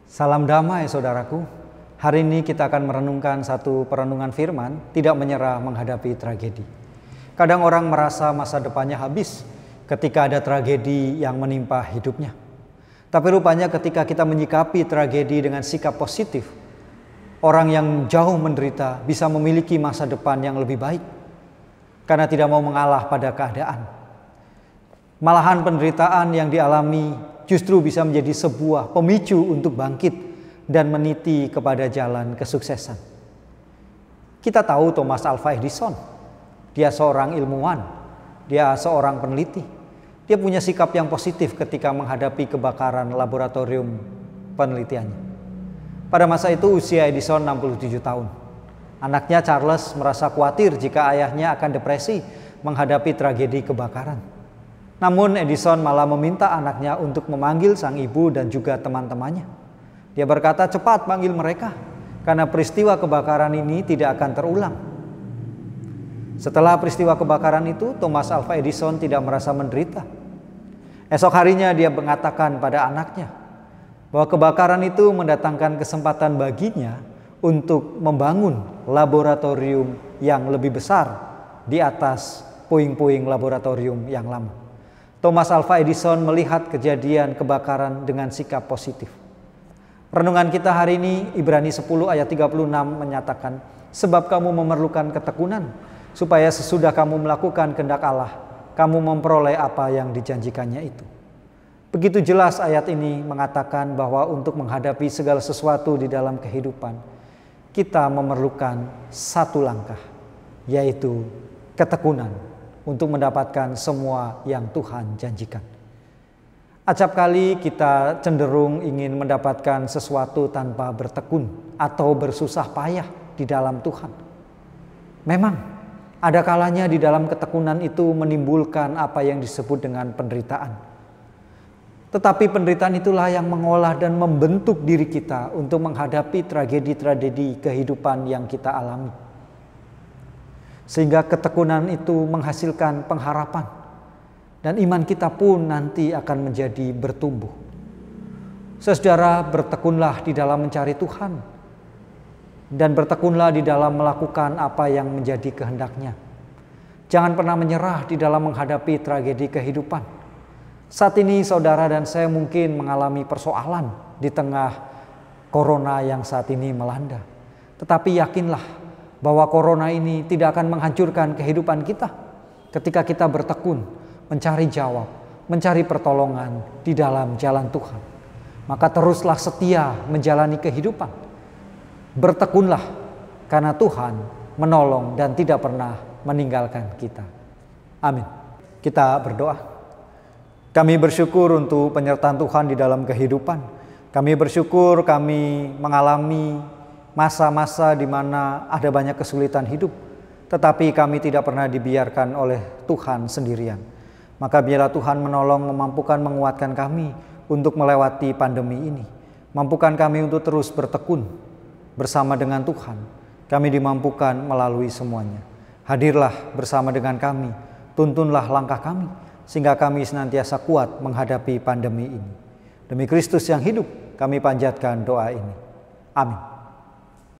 Salam damai saudaraku. Hari ini kita akan merenungkan satu perenungan firman, tidak menyerah menghadapi tragedi. Kadang orang merasa masa depannya habis ketika ada tragedi yang menimpa hidupnya. Tapi rupanya ketika kita menyikapi tragedi dengan sikap positif, orang yang jauh menderita bisa memiliki masa depan yang lebih baik karena tidak mau mengalah pada keadaan. Malahan penderitaan yang dialami justru bisa menjadi sebuah pemicu untuk bangkit dan meniti kepada jalan kesuksesan. Kita tahu Thomas Alva Edison, dia seorang ilmuwan, dia seorang peneliti. Dia punya sikap yang positif ketika menghadapi kebakaran laboratorium penelitiannya. Pada masa itu usia Edison 67 tahun. Anaknya Charles merasa khawatir jika ayahnya akan depresi menghadapi tragedi kebakaran. Namun Edison malah meminta anaknya untuk memanggil sang ibu dan juga teman-temannya. Dia berkata, cepat panggil mereka, karena peristiwa kebakaran ini tidak akan terulang. Setelah peristiwa kebakaran itu, Thomas Alva Edison tidak merasa menderita. Esok harinya dia mengatakan pada anaknya bahwa kebakaran itu mendatangkan kesempatan baginya untuk membangun laboratorium yang lebih besar di atas puing-puing laboratorium yang lama. Thomas Alva Edison melihat kejadian kebakaran dengan sikap positif. Renungan kita hari ini Ibrani 10 ayat 36 menyatakan, sebab kamu memerlukan ketekunan supaya sesudah kamu melakukan kehendak Allah, kamu memperoleh apa yang dijanjikannya itu. Begitu jelas ayat ini mengatakan bahwa untuk menghadapi segala sesuatu di dalam kehidupan, kita memerlukan satu langkah, yaitu ketekunan untuk mendapatkan semua yang Tuhan janjikan. Acap kali kita cenderung ingin mendapatkan sesuatu tanpa bertekun atau bersusah payah di dalam Tuhan. Memang ada kalanya di dalam ketekunan itu menimbulkan apa yang disebut dengan penderitaan. Tetapi penderitaan itulah yang mengolah dan membentuk diri kita untuk menghadapi tragedi-tragedi kehidupan yang kita alami. Sehingga ketekunan itu menghasilkan pengharapan. Dan iman kita pun nanti akan menjadi bertumbuh. Saudara, bertekunlah di dalam mencari Tuhan. Dan bertekunlah di dalam melakukan apa yang menjadi kehendaknya. Jangan pernah menyerah di dalam menghadapi tragedi kehidupan. Saat ini saudara dan saya mungkin mengalami persoalan di tengah corona yang saat ini melanda. Tetapi yakinlah bahwa corona ini tidak akan menghancurkan kehidupan kita ketika kita bertekun, mencari jawab, mencari pertolongan di dalam jalan Tuhan. Maka teruslah setia menjalani kehidupan. Bertekunlah karena Tuhan menolong dan tidak pernah meninggalkan kita. Amin. Kita berdoa. Kami bersyukur untuk penyertaan Tuhan di dalam kehidupan. Kami bersyukur kami mengalami masa-masa di mana ada banyak kesulitan hidup, tetapi kami tidak pernah dibiarkan oleh Tuhan sendirian. Maka biarlah Tuhan menolong, memampukan, menguatkan kami untuk melewati pandemi ini. Mampukan kami untuk terus bertekun bersama dengan Tuhan. Kami dimampukan melalui semuanya. Hadirlah bersama dengan kami, tuntunlah langkah kami, sehingga kami senantiasa kuat menghadapi pandemi ini. Demi Kristus yang hidup, kami panjatkan doa ini. Amin.